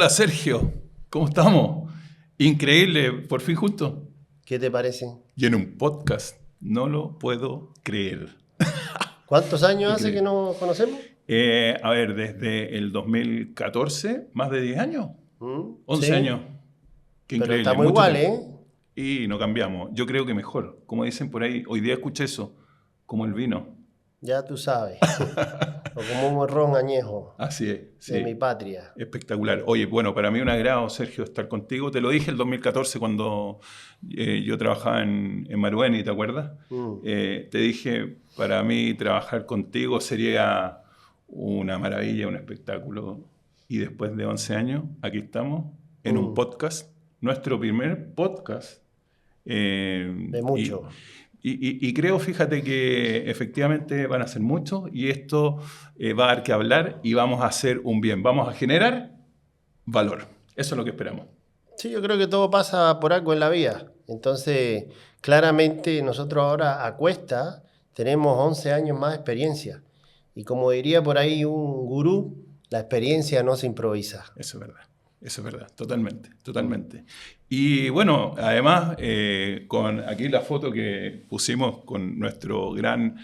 Hola Sergio, ¿cómo estamos? Increíble, por fin juntos. ¿Qué te parece? Y en un podcast, no lo puedo creer. ¿Cuántos años hace que Increíble. nos conocemos? A ver, desde el 2014, más de 10 años, 11 Sí, años. Qué pero increíble, estamos mucho iguales, tiempo. ¿eh? Y no cambiamos, yo creo que mejor. Como dicen por ahí, hoy día escuché eso, como el vino. Ya tú sabes. O como un ron añejo Así es, de mi sí. patria. Espectacular. Oye, bueno, para mí un agrado, Sergio, estar contigo. Te lo dije el 2014 cuando yo trabajaba en Marueni, ¿te acuerdas? Mm, Te dije, para mí trabajar contigo sería una maravilla, un espectáculo. Y después de 11 años, aquí estamos en un mm, podcast, nuestro primer podcast. de Y, mucho. y creo, fíjate, que efectivamente van a ser muchos y esto va a dar que hablar y vamos a hacer un bien. Vamos a generar valor. Eso es lo que esperamos. Sí, yo creo que todo pasa por algo en la vida. Entonces, claramente nosotros ahora a cuesta tenemos 11 años más de experiencia. Y como diría por ahí un gurú, la experiencia no se improvisa. Eso es verdad. Eso es verdad. Totalmente. Mm, Totalmente. Y bueno, además, con aquí la foto que pusimos con nuestro gran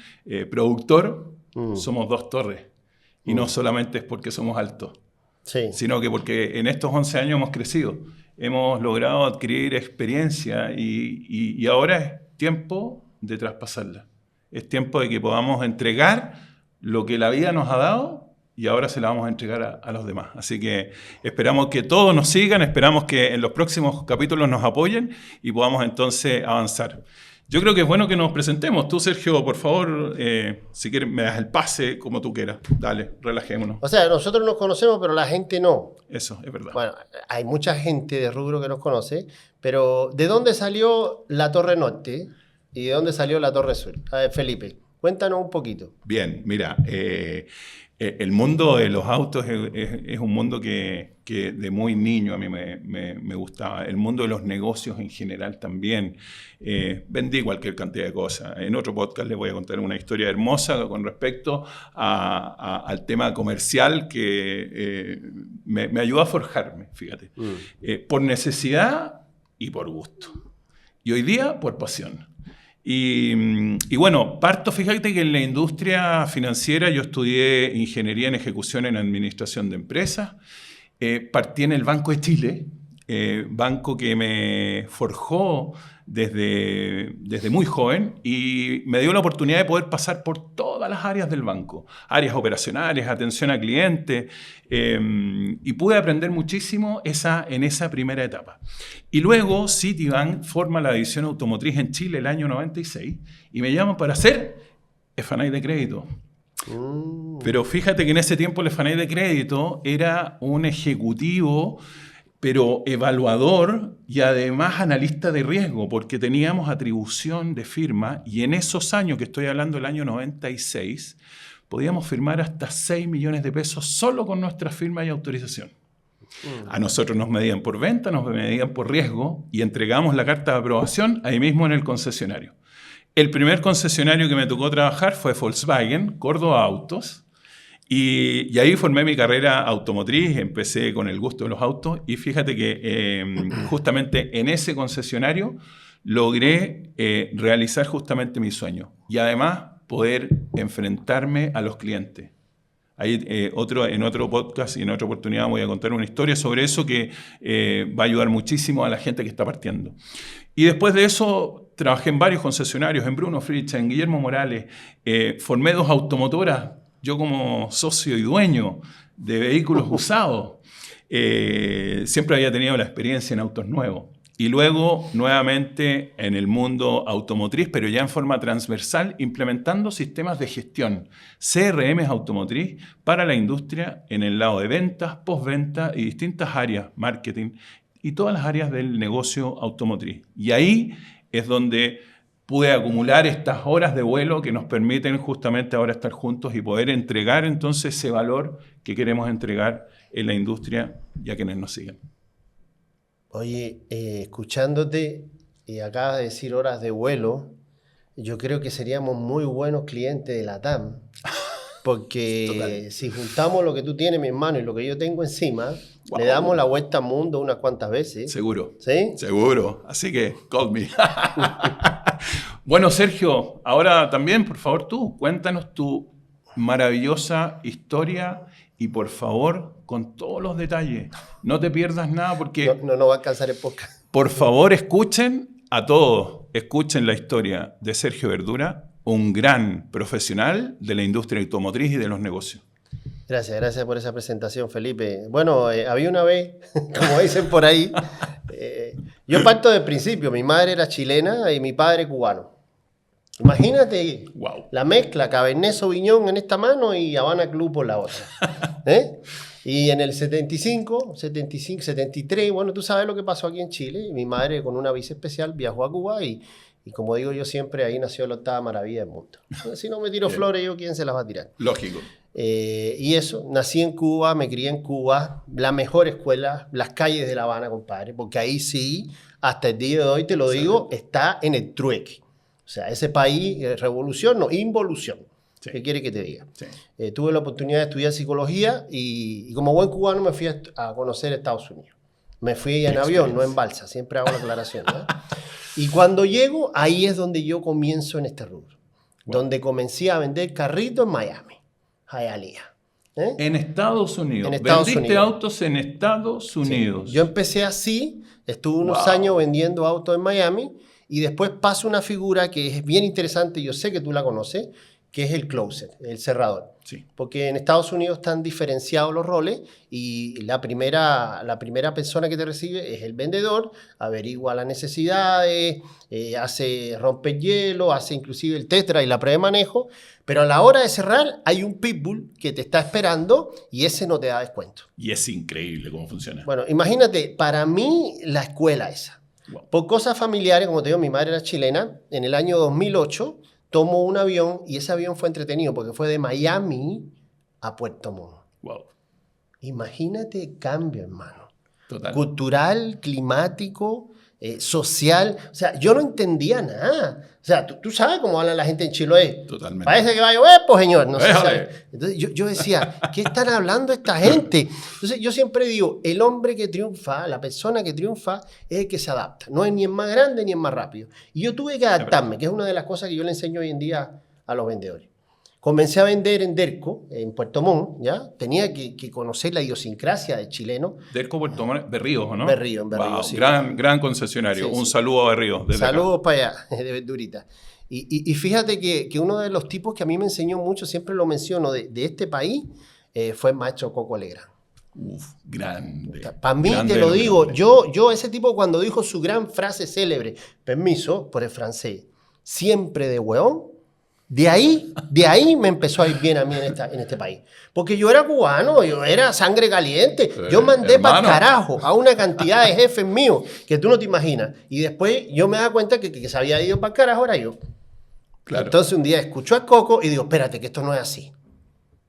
productor, mm, somos dos torres. Y no mm. solamente es porque somos altos, Sí. sino que porque en estos 11 años hemos crecido, hemos logrado adquirir experiencia y ahora es tiempo de traspasarla. Es tiempo de que podamos entregar lo que la vida nos ha dado y ahora se la vamos a entregar a los demás. Así que esperamos que todos nos sigan, esperamos que en los próximos capítulos nos apoyen y podamos entonces avanzar. Yo creo que es bueno que nos presentemos. Tú, Sergio, por favor, si quieres, me das el pase como tú quieras. Dale, relajémonos. O sea, nosotros nos conocemos, pero la gente no. Eso, es verdad. Bueno, hay mucha gente de rubro que nos conoce, pero ¿de dónde salió la Torre Norte y de dónde salió la Torre Sur? A ver, Felipe, cuéntanos un poquito. Bien, mira, el mundo de los autos es un mundo que de muy niño a mí me gustaba. El mundo de los negocios en general también. Vendí cualquier cantidad de cosas. En otro podcast les voy a contar una historia hermosa con respecto al tema comercial que me ayudó a forjarme, fíjate. Por necesidad y por gusto. Y hoy día por pasión. Y bueno, parto, fíjate que en la industria financiera yo estudié ingeniería en ejecución en administración de empresas. Partí en el Banco de Chile, banco que me forjó desde muy joven y me dio la oportunidad de poder pasar por todas las áreas del banco, áreas operacionales, atención a clientes, y pude aprender muchísimo en esa primera etapa. Y luego Citibank forma la división automotriz en Chile el año 96 y me llaman para hacer F&I de crédito. Mm, Pero fíjate que en ese tiempo el F&I de crédito era un ejecutivo, pero evaluador y además analista de riesgo, porque teníamos atribución de firma y en esos años, que estoy hablando del año 96, podíamos firmar hasta 6 millones de pesos solo con nuestra firma y autorización. A nosotros nos medían por venta, nos medían por riesgo y entregamos la carta de aprobación ahí mismo en el concesionario. El primer concesionario que me tocó trabajar fue Volkswagen, Córdoba Autos, y ahí formé mi carrera automotriz, empecé con el gusto de los autos y fíjate que justamente en ese concesionario logré realizar justamente mi sueño y además poder enfrentarme a los clientes. Ahí, en otro podcast y en otra oportunidad voy a contar una historia sobre eso que va a ayudar muchísimo a la gente que está partiendo. Y después de eso trabajé en varios concesionarios, en Bruno Fritz, en Guillermo Morales, formé 2 automotoras, yo como socio y dueño de vehículos usados, siempre había tenido la experiencia en autos nuevos. Y luego, nuevamente, en el mundo automotriz, pero ya en forma transversal, implementando sistemas de gestión, CRMs automotriz, para la industria en el lado de ventas, postventa y distintas áreas, marketing, y todas las áreas del negocio automotriz. Y ahí es donde pude acumular estas horas de vuelo que nos permiten justamente ahora estar juntos y poder entregar entonces ese valor que queremos entregar en la industria y a quienes nos siguen. Oye, escuchándote y acabas de decir horas de vuelo, yo creo que seríamos muy buenos clientes de la TAM, Porque Total. si juntamos lo que tú tienes, mi hermano, y lo que yo tengo encima, Wow. le damos la vuelta al mundo unas cuantas veces. Seguro. ¿Sí? Seguro. Así que, call me. Bueno, Sergio, ahora también, por favor, tú, cuéntanos tu maravillosa historia y, por favor, con todos los detalles. No te pierdas nada porque, No va a alcanzar el podcast. por favor, escuchen a todos. Escuchen la historia de Sergio Verdura, un gran profesional de la industria automotriz y de los negocios. Gracias por esa presentación, Felipe. Bueno, había una vez, como dicen por ahí, yo parto del principio, mi madre era chilena y mi padre cubano. Imagínate Wow. la mezcla, Cabernet Sauvignon en esta mano y Habana Club por la otra. ¿Eh? Y en el 75, 73, bueno, tú sabes lo que pasó aquí en Chile. Mi madre con una visa especial viajó a Cuba y como digo yo siempre, ahí nació la octava maravilla del mundo. Si no me tiro flores, yo, ¿quién se las va a tirar? Lógico. Y eso, nací en Cuba, me crié en Cuba, la mejor escuela, las calles de La Habana, compadre, porque ahí sí, hasta el día de hoy, te lo digo, está en el trueque. O sea, ese país, revolución, no, involución. Sí. ¿Qué quiere que te diga? Sí. Tuve la oportunidad de estudiar psicología y como buen cubano me fui a conocer Estados Unidos. Me fui en avión, no en balsa, siempre hago la aclaración, ¿no? Y cuando llego, ahí es donde yo comienzo en este rubro. Wow. Donde comencé a vender carritos en Miami, Hialeah. En Estados Unidos. En Estados Vendiste Unidos. autos en Estados Unidos. Sí. Yo empecé así, estuve unos Wow. años vendiendo autos en Miami y después pasa una figura que es bien interesante, yo sé que tú la conoces, que es el closer, el cerrador. Sí. Porque en Estados Unidos están diferenciados los roles y la primera persona que te recibe es el vendedor, averigua las necesidades, rompe el hielo, hace inclusive el tetra y la prueba de manejo, pero a la hora de cerrar hay un pitbull que te está esperando y ese no te da descuento. Y es increíble cómo funciona. Bueno, imagínate, para mí la escuela esa, Wow. por cosas familiares, como te digo, mi madre era chilena, en el año 2008 tomo un avión y ese avión fue entretenido porque fue de Miami a Puerto Montt. Wow. Imagínate el cambio, hermano. Total. Cultural, climático, social. O sea, yo no entendía nada. O sea, tú sabes cómo habla la gente en Chiloé. Totalmente. Parece que va a llover, pues, señor. No sé, Déjale. ¿sabes? Entonces yo decía, ¿qué están hablando esta gente? Entonces yo siempre digo, el hombre que triunfa, la persona que triunfa, es el que se adapta. No es ni el más grande ni el más rápido. Y yo tuve que adaptarme, que es una de las cosas que yo le enseño hoy en día a los vendedores. Comencé a vender en Derco, en Puerto Montt, ¿ya? Tenía que conocer la idiosincrasia del chileno. Derco Puerto Montt, Berríos, ¿o no? Berríos, Wow, sí. gran concesionario. Sí, Un sí. saludo a Berríos. desde acá. Saludos para allá, de verdurita. Y fíjate que uno de los tipos que a mí me enseñó mucho, siempre lo menciono, de este país, fue el maestro Coco Legrand. Uf, grande. Para mí, Grande te lo de los digo, grandes. yo ese tipo cuando dijo su gran frase célebre, permiso, por el francés, siempre de hueón, de ahí me empezó a ir bien a mí en este país. Porque yo era cubano, yo era sangre caliente. Yo mandé para el hermano. carajo a una cantidad de jefes míos que tú no te imaginas. Y después yo me daba cuenta que se había ido para el carajo era yo. Claro. Entonces un día escucho a Coco y digo, espérate, que esto no es así.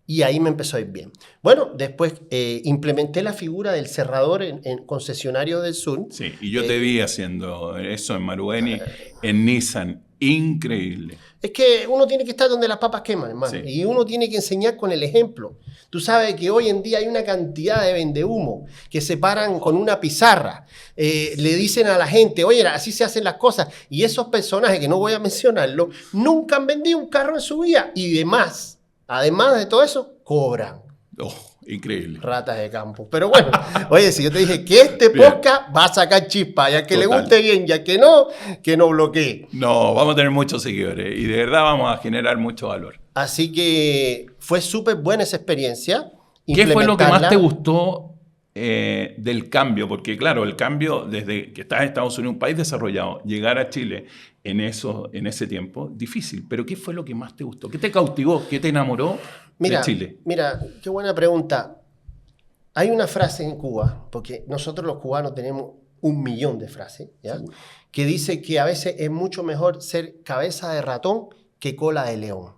Y ahí me empezó a ir bien. Bueno, después implementé la figura del cerrador en concesionario del sur. Sí, y yo te vi haciendo eso en Marueni, en Nissan. Increíble. Es que uno tiene que estar donde las papas queman, hermano. Sí. Y uno tiene que enseñar con el ejemplo. Tú sabes que hoy en día hay una cantidad de vendehumo que se paran con una pizarra. Le dicen a la gente, oye, así se hacen las cosas. Y esos personajes, que no voy a mencionarlo, nunca han vendido un carro en su vida. Y demás, además de todo eso, cobran. Oh, increíble. Ratas de campo. Pero bueno, oye, si yo te dije que este Bien. podcast va a sacar chispa, ya que le Total. guste bien, ya que no bloquee. No, vamos a tener muchos seguidores y de verdad vamos a generar mucho valor. Así que fue súper buena esa experiencia. ¿Qué fue lo que más Implementarla. te gustó del cambio? Porque claro, el cambio desde que estás en Estados Unidos, un país desarrollado, llegar a Chile en ese tiempo, difícil. Pero ¿qué fue lo que más te gustó? ¿Qué te cautivó? ¿Qué te enamoró de Chile? Mira, qué buena pregunta. Hay una frase en Cuba, porque nosotros los cubanos tenemos 1.000.000 de frases, ¿ya? Seguro. Que dice que a veces es mucho mejor ser cabeza de ratón que cola de león.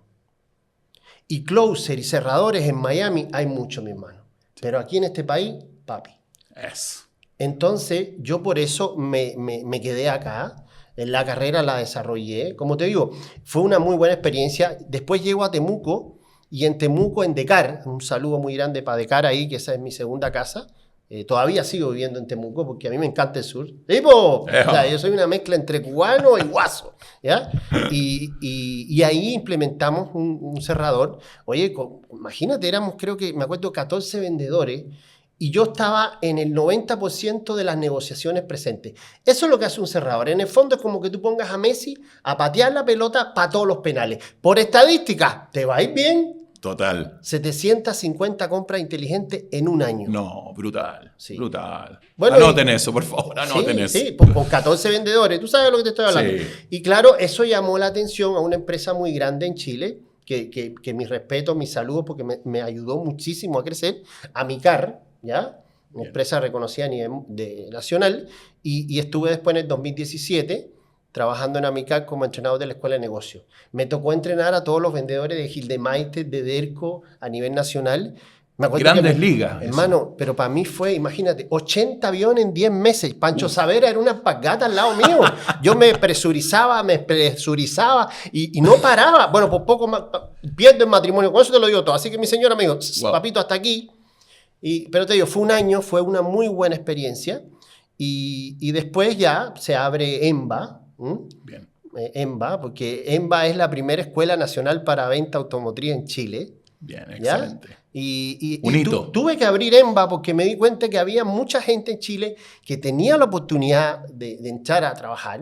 Y closer y cerradores en Miami hay mucho, mi hermano. Pero aquí en este país, papi. Eso. Entonces, yo por eso me quedé acá. En la carrera la desarrollé. Como te digo, fue una muy buena experiencia. Después llego a Temuco y en Temuco, en Decar, un saludo muy grande para Decar ahí, que esa es mi segunda casa. Todavía sigo viviendo en Temuco porque a mí me encanta el sur. ¡Tipo! O sea, yo soy una mezcla entre cubano y guaso, ¿ya? Y ahí implementamos un cerrador. Oye, imagínate, éramos, creo que, me acuerdo, 14 vendedores y yo estaba en el 90% de las negociaciones presentes. Eso es lo que hace un cerrador. En el fondo es como que tú pongas a Messi a patear la pelota para todos los penales. Por estadística, ¿te va a ir bien? Total. 750 compras inteligentes en un año. No, brutal. Sí. Brutal. Bueno, anoten eso, por favor, anoten eso. Sí, con 14 vendedores, tú sabes de lo que te estoy hablando. Sí. Y claro, eso llamó la atención a una empresa muy grande en Chile, que mis respetos, mis saludos, porque me ayudó muchísimo a crecer, Amicar, ¿ya? Una empresa reconocida a nivel nacional, y estuve después en el 2017 trabajando en Amicar como entrenador de la Escuela de Negocios. Me tocó entrenar a todos los vendedores de Gildemeister, de Derco, a nivel nacional. Grandes ligas. Hermano, eso. Pero para mí fue, imagínate, 80 aviones en 10 meses. Pancho Savera era una pagata al lado mío. Yo me presurizaba y no paraba. Bueno, por poco pierdo el matrimonio. Con eso te lo digo todo. Así que mi señora me dijo, papito, hasta aquí. Pero te digo, fue un año, fue una muy buena experiencia. Y después ya se abre EMBA. Bien. EMBA, porque EMBA es la primera escuela nacional para venta automotriz en Chile. Bien, excelente. Un hito. Tuve que abrir EMBA porque me di cuenta que había mucha gente en Chile que tenía la oportunidad de entrar a trabajar,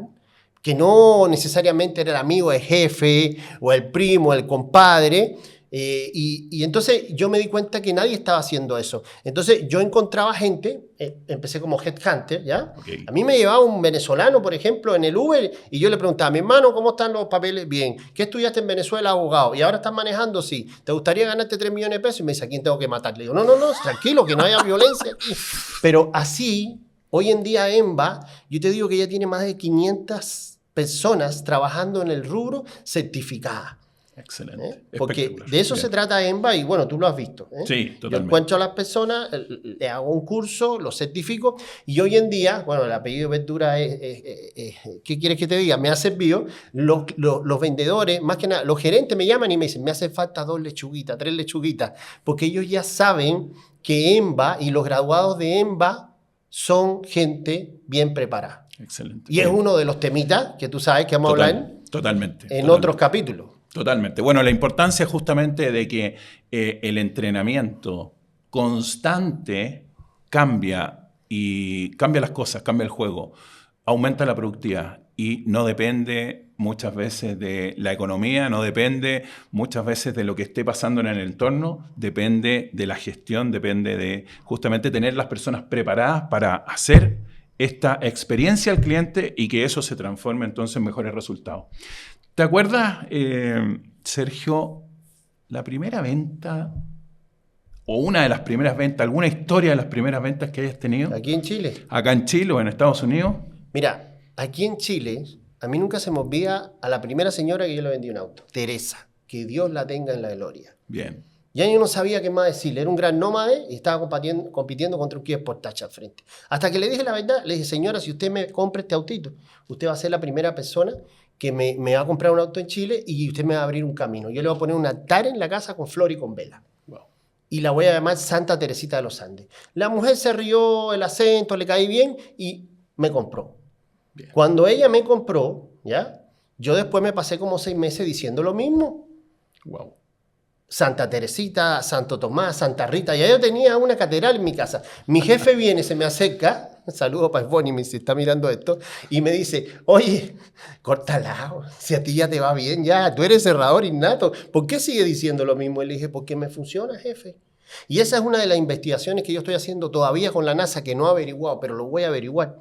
que no necesariamente era el amigo del jefe o el primo, el compadre. Y entonces yo me di cuenta que nadie estaba haciendo eso. Entonces yo encontraba gente, empecé como headhunter, ¿ya? Okay. A mí me llevaba un venezolano, por ejemplo, en el Uber, y yo le preguntaba, mi hermano, ¿cómo están los papeles? Bien. ¿Qué estudiaste en Venezuela, abogado? ¿Y ahora estás manejando? Sí. ¿Te gustaría ganarte 3 millones de pesos? Y me dice, ¿a quién tengo que matar? Le digo, no, tranquilo, que no haya violencia aquí. Pero así, hoy en día EMBA, yo te digo que ya tiene más de 500 personas trabajando en el rubro certificadas. Excelente. Porque de eso se trata EMBA y bueno, tú lo has visto. Sí, totalmente. Yo encuentro a las personas, le hago un curso, lo certifico y hoy en día, bueno, el apellido de Ventura es ¿qué quieres que te diga? Me ha servido. Los vendedores, más que nada, los gerentes me llaman y me dicen, me hace falta 2 lechuguitas, 3 lechuguitas, porque ellos ya saben que EMBA y los graduados de EMBA son gente bien preparada. Excelente. Y es uno de los temitas que tú sabes que vamos a hablar en otros capítulos. Totalmente. Bueno, la importancia justamente de que el entrenamiento constante cambia las cosas, cambia el juego, aumenta la productividad y no depende muchas veces de la economía, no depende muchas veces de lo que esté pasando en el entorno, depende de la gestión, depende de justamente tener las personas preparadas para hacer esta experiencia al cliente y que eso se transforme entonces en mejores resultados. ¿Te acuerdas, Sergio, la primera venta o una de las primeras ventas, alguna historia de las primeras ventas que hayas tenido? ¿Aquí en Chile? ¿Acá en Chile o en Estados Unidos? Mira, aquí en Chile, a mí nunca se me olvida a la primera señora que yo le vendí un auto, Teresa, que Dios la tenga en la gloria. Bien. Ya yo no sabía qué más decirle, era un gran nómade y estaba compitiendo contra un Kia Sportage al frente. Hasta que le dije la verdad, le dije, señora, si usted me compra este autito, usted va a ser la primera persona que me va a comprar un auto en Chile y usted me va a abrir un camino. Yo le voy a poner un altar en la casa con flor y con vela. Wow. Y la voy a llamar Santa Teresita de los Andes. La mujer se rió, el acento, le caí bien y me compró. Bien. Cuando ella me compró, ¿ya? Yo después me pasé como 6 meses diciendo lo mismo. Wow. Santa Teresita, Santo Tomás, Santa Rita. Ya yo tenía una catedral en mi casa. Mi jefe viene, se me acerca, saludo para Bonnie, si está mirando esto, y me dice, oye, córtala, si a ti ya te va bien, ya, tú eres cerrador innato. ¿Por qué sigue diciendo lo mismo? Y le dije, porque me funciona, jefe. Y esa es una de las investigaciones que yo estoy haciendo todavía con la NASA, que no he averiguado, pero lo voy a averiguar.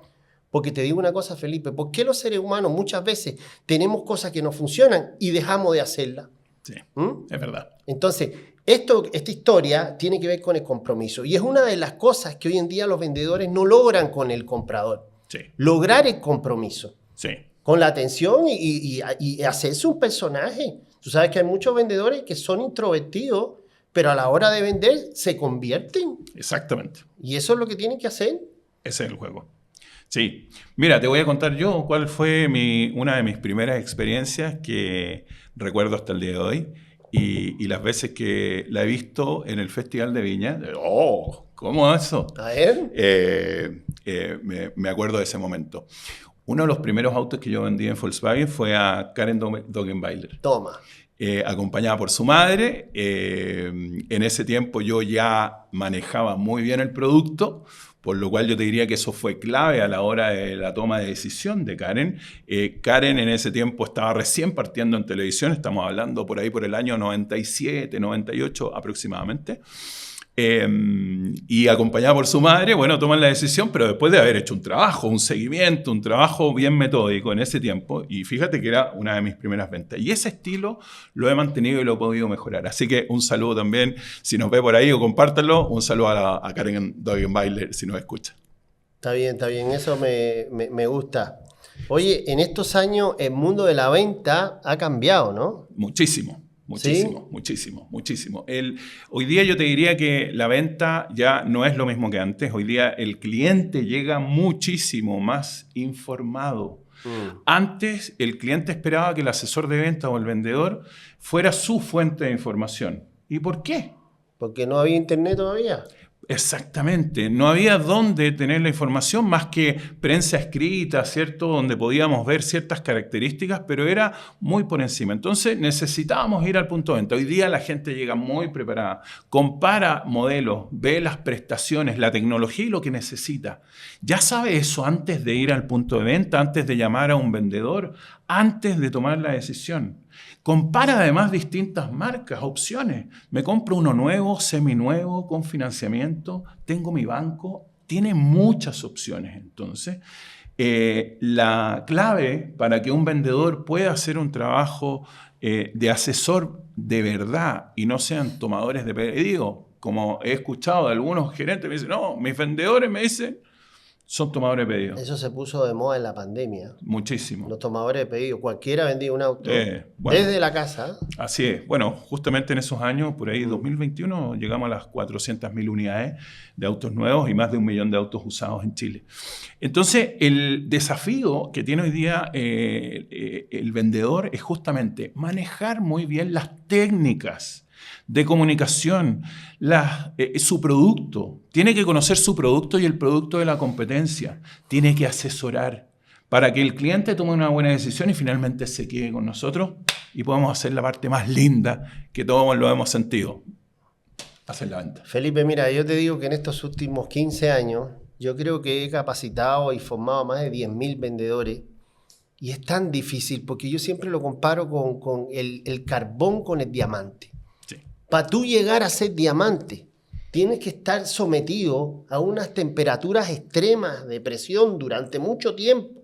Porque te digo una cosa, Felipe, ¿por qué los seres humanos muchas veces tenemos cosas que no funcionan y dejamos de hacerlas? Sí, es verdad. Entonces, esta historia tiene que ver con el compromiso. Y es una de las cosas que hoy en día los vendedores no logran con el comprador. Sí. Lograr el compromiso. Sí. Con la atención y hacerse un personaje. Tú sabes que hay muchos vendedores que son introvertidos, pero a la hora de vender se convierten. Exactamente. Y eso es lo que tienen que hacer. Ese es el juego. Sí. Mira, te voy a contar yo cuál fue una de mis primeras experiencias que recuerdo hasta el día de hoy, y las veces que la he visto en el Festival de Viña, ¡oh! ¿Cómo eso? A ver. Me acuerdo de ese momento. Uno de los primeros autos que yo vendí en Volkswagen fue a Karen Dogenbailer. Toma. Acompañada por su madre. En ese tiempo yo ya manejaba muy bien el producto, por lo cual yo te diría que eso fue clave a la hora de la toma de decisión de Karen. Karen en ese tiempo estaba recién partiendo en televisión, estamos hablando por ahí por el año 97, 98 aproximadamente. Y acompañada por su madre, bueno, toman la decisión, pero después de haber hecho un trabajo, un seguimiento, un trabajo bien metódico en ese tiempo, y fíjate que era una de mis primeras ventas. Y ese estilo lo he mantenido y lo he podido mejorar. Así que un saludo también, si nos ve por ahí o compártanlo, un saludo a Karen Dogenbailer si nos escucha. Está bien, eso me gusta. Oye, en estos años el mundo de la venta ha cambiado, ¿no? Muchísimo. ¿Sí? Muchísimo. Hoy día yo te diría que la venta ya no es lo mismo que antes. Hoy día el cliente llega muchísimo más informado. Antes el cliente esperaba que el asesor de venta o el vendedor fuera su fuente de información. ¿Y por qué? Porque no había internet todavía. Exactamente, no había dónde tener la información más que prensa escrita, ¿cierto? Donde podíamos ver ciertas características, pero era muy por encima. Entonces necesitábamos ir al punto de venta. Hoy día la gente llega muy preparada, compara modelos, ve las prestaciones, la tecnología y lo que necesita. Ya sabe eso antes de ir al punto de venta, antes de llamar a un vendedor, antes de tomar la decisión. Compara además distintas marcas, opciones. Me compro uno nuevo, seminuevo, con financiamiento. Tengo mi banco. Tiene muchas opciones. Entonces, la clave para que un vendedor pueda hacer un trabajo de asesor de verdad y no sean tomadores de pedido, como he escuchado de algunos gerentes, me dicen, no, mis vendedores me dicen, son tomadores de pedido. Eso se puso de moda en la pandemia. Muchísimo. Los tomadores de pedido. Cualquiera vendía un auto bueno, desde la casa. Así es. Bueno, justamente en esos años, por ahí 2021, llegamos a las 400.000 unidades de autos nuevos y más de 1 millón de autos usados en Chile. Entonces, el desafío que tiene hoy día el vendedor es justamente manejar muy bien las técnicas de comunicación, su producto. Tiene que conocer su producto y el producto de la competencia. Tiene que asesorar para que el cliente tome una buena decisión y finalmente se quede con nosotros y podamos hacer la parte más linda que todos lo hemos sentido, hacer la venta. Felipe, mira, yo te digo que en estos últimos 15 años yo creo que he capacitado y formado a más de 10.000 vendedores y es tan difícil porque yo siempre lo comparo con el carbón con el diamante. Para tú llegar a ser diamante, tienes que estar sometido a unas temperaturas extremas de presión durante mucho tiempo.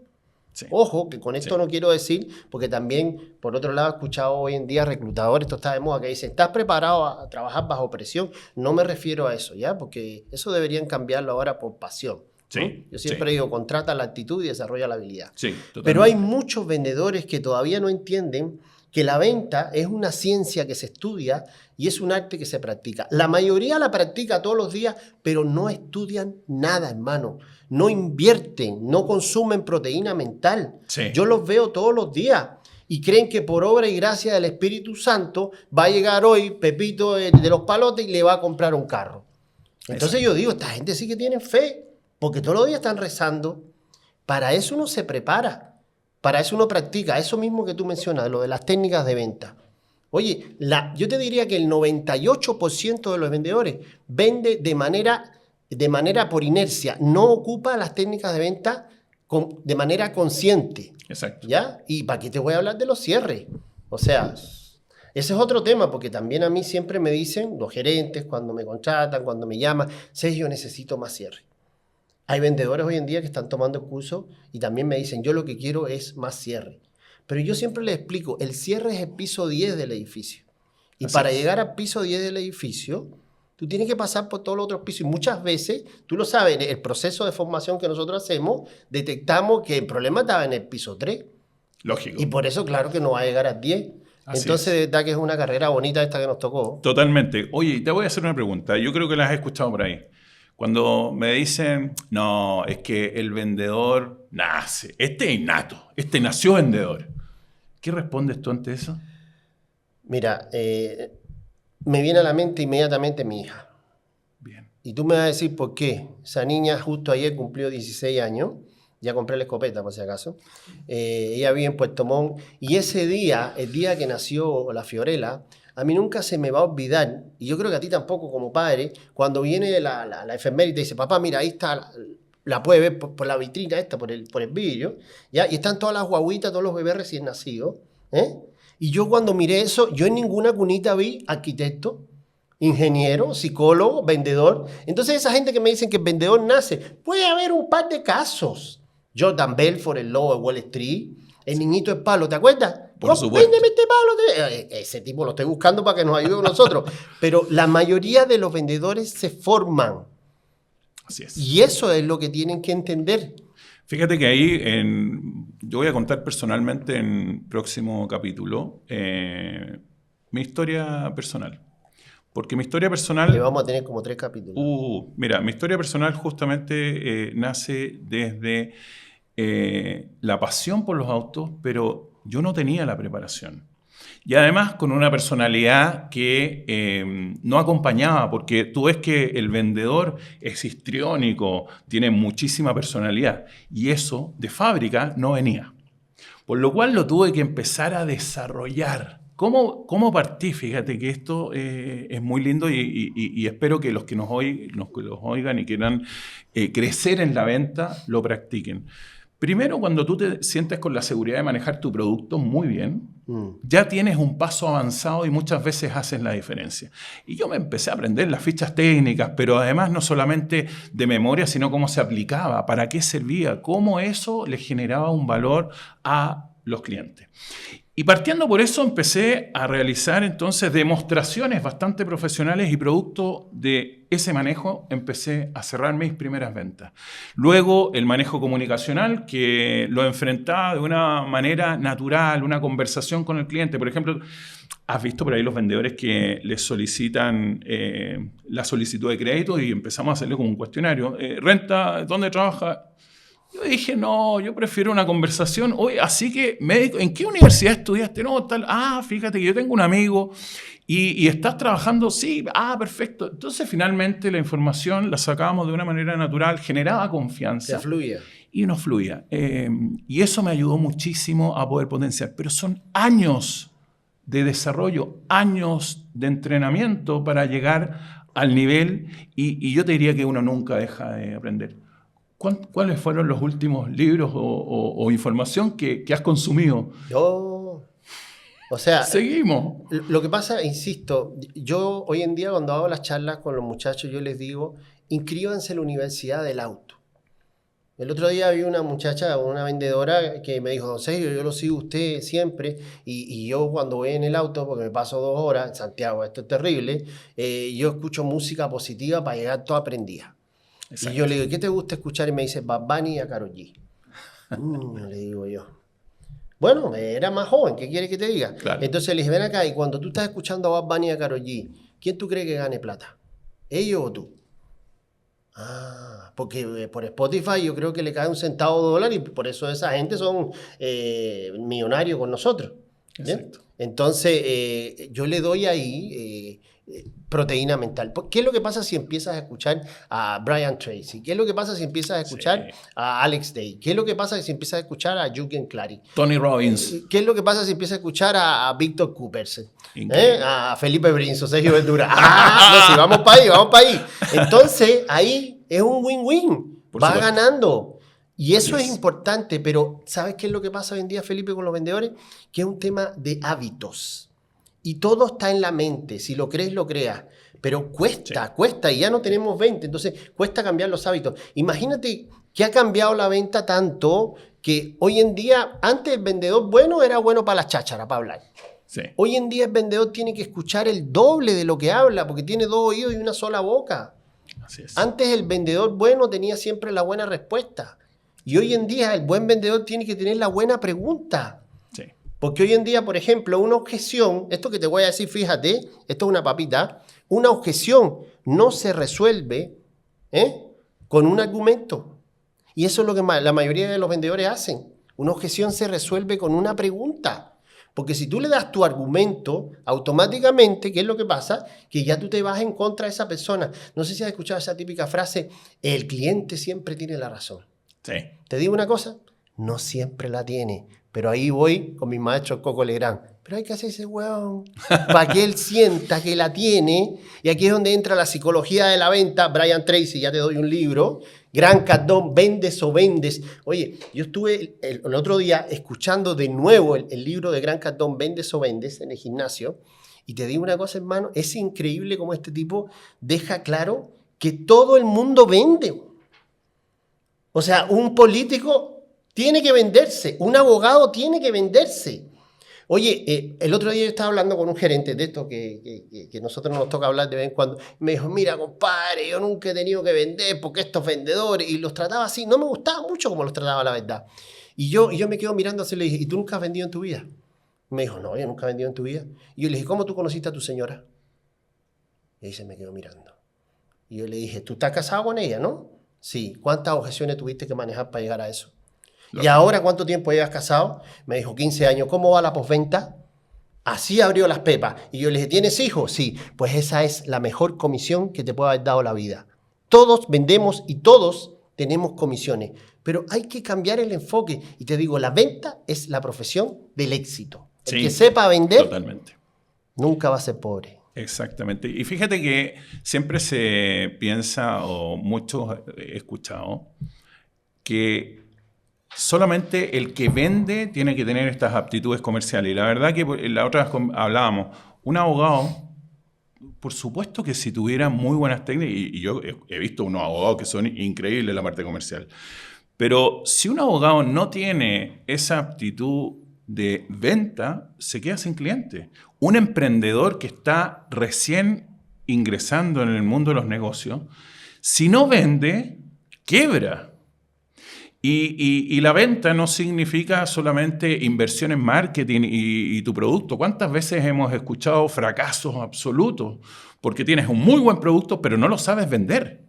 Sí. Ojo, que con esto no quiero decir, porque también, por otro lado, he escuchado hoy en día reclutadores, esto está de moda, que dicen, ¿estás preparado a trabajar bajo presión? No me refiero a eso, ¿ya? Porque eso deberían cambiarlo ahora por pasión. Sí, ¿no? Yo siempre digo, contrata la actitud y desarrolla la habilidad. Sí, totalmente. Pero hay muchos vendedores que todavía no entienden que la venta es una ciencia que se estudia y es un arte que se practica. La mayoría la practica todos los días, pero no estudian nada, hermano. No invierten, no consumen proteína mental. Sí. Yo los veo todos los días y creen que por obra y gracia del Espíritu Santo va a llegar hoy Pepito de los Palotes y le va a comprar un carro. Entonces yo digo, esta gente sí que tiene fe, porque todos los días están rezando. Para eso uno se prepara. Para eso uno practica, eso mismo que tú mencionas, lo de las técnicas de venta. Oye, yo te diría que el 98% de los vendedores vende de manera por inercia, no ocupa las técnicas de venta de manera consciente. Exacto. ¿Ya? ¿Y para qué te voy a hablar de los cierres? O sea, ese es otro tema, porque también a mí siempre me dicen, los gerentes, cuando me contratan, cuando me llaman, yo necesito más cierre. Hay vendedores hoy en día que están tomando el curso y también me dicen, yo lo que quiero es más cierre. Pero yo siempre les explico, el cierre es el piso 10 del edificio. Y para llegar al piso 10 del edificio, tú tienes que pasar por todos los otros pisos. Y muchas veces, tú lo sabes, el proceso de formación que nosotros hacemos, detectamos que el problema estaba en el piso 3. Lógico. Y por eso, claro que no va a llegar al 10. Entonces, de verdad que es una carrera bonita esta que nos tocó. Totalmente. Oye, te voy a hacer una pregunta. Yo creo que la has escuchado por ahí. Cuando me dicen, no, es que el vendedor nace, este es innato, este nació vendedor. ¿Qué respondes tú ante eso? Mira, me viene a la mente inmediatamente mi hija. Bien. Y tú me vas a decir por qué. Esa niña justo ayer cumplió 16 años. Ya compré la escopeta, por si acaso. Ella vive en Puerto Montt. Y ese día, el día que nació la Fiorella, a mí nunca se me va a olvidar, y yo creo que a ti tampoco como padre, cuando viene la enfermera y te dice, papá, mira, ahí está, la puede ver por la vitrina esta, por el vidrio, ¿ya? Y están todas las guaguitas, todos los bebés recién nacidos. Y yo cuando miré eso, yo en ninguna cunita vi arquitecto, ingeniero, psicólogo, vendedor. Entonces esa gente que me dicen que el vendedor nace, puede haber un par de casos. Jordan Belfort, el lobo de Wall Street, el niñito del palo, ¿te acuerdas? Por supuesto. Véndeme este palo. Ese tipo lo estoy buscando para que nos ayude con nosotros. Pero la mayoría de los vendedores se forman. Así es. Y eso es lo que tienen que entender. Fíjate que ahí yo voy a contar personalmente en el próximo capítulo mi historia personal. Porque mi historia personal... Le vamos a tener como 3 capítulos. Mira, mi historia personal justamente nace desde la pasión por los autos, pero yo no tenía la preparación. Y además con una personalidad que no acompañaba, porque tú ves que el vendedor es histriónico, tiene muchísima personalidad, y eso de fábrica no venía. Por lo cual lo tuve que empezar a desarrollar. ¿Cómo partí? Fíjate que esto es muy lindo y espero que los que los oigan y quieran crecer en la venta, lo practiquen. Primero, cuando tú te sientes con la seguridad de manejar tu producto muy bien, ya tienes un paso avanzado y muchas veces haces la diferencia. Y yo me empecé a aprender las fichas técnicas, pero además no solamente de memoria, sino cómo se aplicaba, para qué servía, cómo eso le generaba un valor a los clientes. Y partiendo por eso empecé a realizar entonces demostraciones bastante profesionales y producto de ese manejo empecé a cerrar mis primeras ventas. Luego el manejo comunicacional que lo enfrentaba de una manera natural, una conversación con el cliente. Por ejemplo, has visto por ahí los vendedores que les solicitan la solicitud de crédito y empezamos a hacerle como un cuestionario. ¿Renta? ¿Dónde trabaja? Yo dije, no, yo prefiero una conversación. Oye, así que, médico, ¿en qué universidad estudiaste? No, tal. Ah, fíjate que yo tengo un amigo y estás trabajando. Sí, perfecto. Entonces, finalmente, la información la sacábamos de una manera natural, generaba confianza. Que fluya. Y no fluía. Y eso me ayudó muchísimo a poder potenciar. Pero son años de desarrollo, años de entrenamiento para llegar al nivel. Y yo te diría que uno nunca deja de aprender. ¿Cuáles fueron los últimos libros o información que has consumido? O sea, seguimos. Lo que pasa, insisto, yo hoy en día cuando hago las charlas con los muchachos, yo les digo, inscríbanse en la Universidad del Auto. El otro día vi una muchacha, una vendedora, que me dijo, don Sergio, yo lo sigo a usted siempre, y yo cuando voy en el auto, porque me paso 2 horas, en Santiago, esto es terrible, yo escucho música positiva para llegar toda prendida. Exacto. Y yo le digo, ¿qué te gusta escuchar? Y me dice, Bad Bunny y a Karol G. Le digo yo. Bueno, era más joven, ¿qué quieres que te diga? Claro. Entonces le dije, ven acá, y cuando tú estás escuchando a Bad Bunny y a Karol G, ¿quién tú crees que gane plata? ¿Ellos o tú? Porque por Spotify yo creo que le cae un centavo de dólar y por eso esa gente son millonarios con nosotros. Exacto. Entonces, yo le doy ahí proteína mental. ¿Qué es lo que pasa si empiezas a escuchar a Brian Tracy? ¿Qué es lo que pasa si empiezas a escuchar a Alex Day? ¿Qué es lo que pasa si empiezas a escuchar a Jürgen Klarik? Tony Robbins. ¿Qué es lo que pasa si empiezas a escuchar a Víctor Coopers? A Felipe Brinzo, Sergio Ventura. No, sí, vamos para ahí, vamos para ahí. Entonces, ahí es un win-win. Va ganando. Y eso es importante, pero ¿sabes qué es lo que pasa hoy en día, Felipe, con los vendedores? Que es un tema de hábitos. Y todo está en la mente. Si lo crees, lo creas. Pero cuesta. Y ya no tenemos 20. Entonces, cuesta cambiar los hábitos. Imagínate que ha cambiado la venta tanto que hoy en día, antes el vendedor bueno era bueno para las chácharas, para hablar. Sí. Hoy en día el vendedor tiene que escuchar el doble de lo que habla porque tiene 2 oídos y una sola boca. Así es. Antes el vendedor bueno tenía siempre la buena respuesta. Y hoy en día el buen vendedor tiene que tener la buena pregunta. Sí. Porque hoy en día, por ejemplo, una objeción, esto que te voy a decir, fíjate, esto es una papita, una objeción no se resuelve con un argumento. Y eso es lo que la mayoría de los vendedores hacen. Una objeción se resuelve con una pregunta. Porque si tú le das tu argumento, automáticamente, ¿qué es lo que pasa? Que ya tú te vas en contra de esa persona. No sé si has escuchado esa típica frase, el cliente siempre tiene la razón. Sí. Te digo una cosa, no siempre la tiene. Pero ahí voy con mi maestro Coco Legrand. Pero hay que hacerse hueón para que él sienta que la tiene. Y aquí es donde entra la psicología de la venta. Brian Tracy, ya te doy un libro. Grant Cardone, Vendes o Vendes. Oye, yo estuve el otro día escuchando de nuevo el libro de Grant Cardone, Vendes o Vendes, en el gimnasio. Y te digo una cosa, hermano, es increíble cómo este tipo deja claro que todo el mundo vende. O sea, un político tiene que venderse, un abogado tiene que venderse. Oye, el otro día yo estaba hablando con un gerente de esto que nosotros nos toca hablar de vez en cuando. Me dijo, mira, compadre, yo nunca he tenido que vender porque estos vendedores, y los trataba así, no me gustaba mucho como los trataba, la verdad. Y yo me quedo mirando así y le dije, ¿y tú nunca has vendido en tu vida? Me dijo, no, yo nunca he vendido en tu vida. Y yo le dije, ¿cómo tú conociste a tu señora? Y ahí se me quedó mirando. Y yo le dije, ¿tú estás casado con ella, no? Sí. ¿Cuántas objeciones tuviste que manejar para llegar a eso? ¿Y ahora cuánto tiempo llevas casado? Me dijo, 15 años. ¿Cómo va la postventa? Así abrió las pepas. Y yo le dije, ¿tienes hijos? Sí. Pues esa es la mejor comisión que te puede haber dado la vida. Todos vendemos y todos tenemos comisiones. Pero hay que cambiar el enfoque. Y te digo, la venta es la profesión del éxito. El que sepa vender, totalmente, nunca va a ser pobre. Exactamente. Y fíjate que siempre se piensa, o muchos he escuchado, que solamente el que vende tiene que tener estas aptitudes comerciales. Y la verdad que la otra vez hablábamos, un abogado, por supuesto que si tuviera muy buenas técnicas, y yo he visto unos abogados que son increíbles en la parte comercial, pero si un abogado no tiene esa aptitud de venta, se queda sin cliente. Un emprendedor que está recién ingresando en el mundo de los negocios, si no vende, quiebra. Y la venta no significa solamente inversión en marketing y tu producto. ¿Cuántas veces hemos escuchado fracasos absolutos? Porque tienes un muy buen producto, pero no lo sabes vender.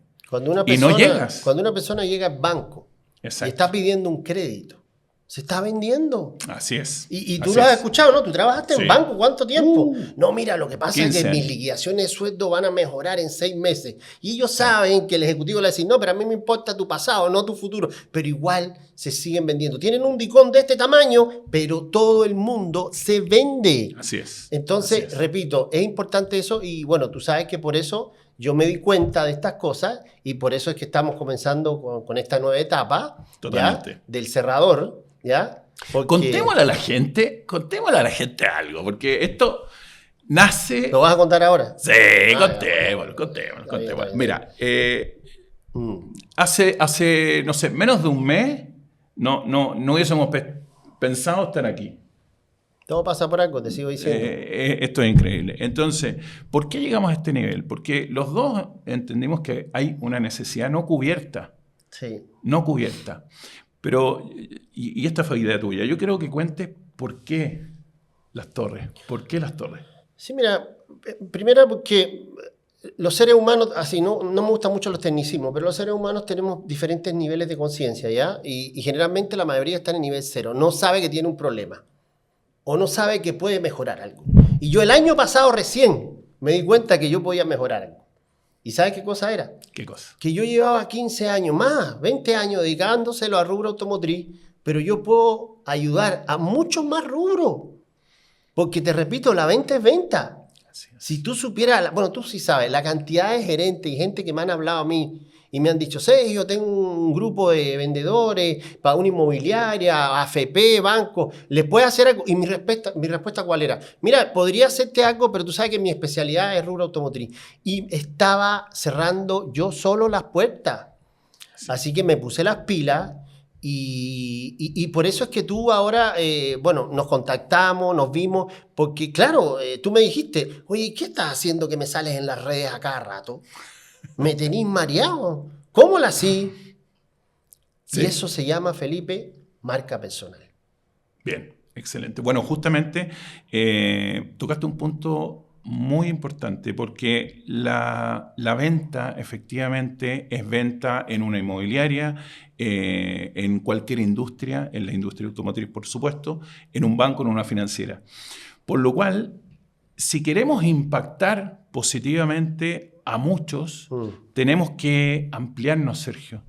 Y no llegas. Cuando una persona llega al banco, exacto, y está pidiendo un crédito, se está vendiendo. Así es. Y tú lo has escuchado, ¿no? Tú trabajaste en banco, ¿cuánto tiempo? No, mira, lo que pasa es que mis liquidaciones de sueldo van a mejorar en 6 meses. Y ellos saben que el ejecutivo le dice, no, pero a mí me importa tu pasado, no tu futuro. Pero igual se siguen vendiendo. Tienen un dicón de este tamaño, pero todo el mundo se vende. Así es. Entonces, así es. Repito, es importante eso. Y bueno, tú sabes que por eso yo me di cuenta de estas cosas y por eso es que estamos comenzando con esta nueva etapa. Totalmente. ¿Ya? Del cerrador. ¿Ya? Porque... Contémosle a la gente algo, porque esto nace... ¿Lo vas a contar ahora? Sí, contémoslo. Mira, hace, no sé, menos de un mes no hubiésemos pensado estar aquí. Todo pasa por algo, te sigo diciendo. Esto es increíble. Entonces, ¿por qué llegamos a este nivel? Porque los dos entendimos que hay una necesidad no cubierta. Sí. No cubierta. Pero, y esta fue idea tuya, yo quiero que cuentes por qué las torres. ¿Por qué las torres? Sí, mira, primero porque los seres humanos, así no me gustan mucho los tecnicismos, pero los seres humanos tenemos diferentes niveles de conciencia, ¿ya? Y generalmente la mayoría están en nivel 0. No sabe que tiene un problema o no sabe que puede mejorar algo. Y yo el año pasado recién me di cuenta que yo podía mejorar algo. ¿Y sabes qué cosa era? ¿Qué cosa? Que yo llevaba 15 años más, 20 años dedicándoselo a rubro automotriz, pero yo puedo ayudar a muchos más rubros. Porque te repito, la venta es venta. Si tú supieras, bueno, tú sí sabes, la cantidad de gerentes y gente que me han hablado a mí y me han dicho, yo tengo un grupo de vendedores para una inmobiliaria, AFP, banco, ¿les puede hacer algo? Y mi respuesta ¿cuál era? Mira, podría hacerte algo, pero tú sabes que mi especialidad es rubro automotriz. Y estaba cerrando yo solo las puertas. Sí. Así que me puse las pilas y por eso es que tú ahora, nos contactamos, nos vimos, porque claro, tú me dijiste, oye, ¿qué estás haciendo que me sales en las redes a cada rato? Me tenís mareado. ¿Cómo la así? Sí. Y eso se llama, Felipe, marca personal. Bien, excelente. Bueno, justamente tocaste un punto muy importante porque la venta efectivamente es venta en una inmobiliaria, en cualquier industria, en la industria automotriz por supuesto, en un banco, en una financiera. Por lo cual, si queremos impactar positivamente a muchos, tenemos que ampliarnos, Sergio.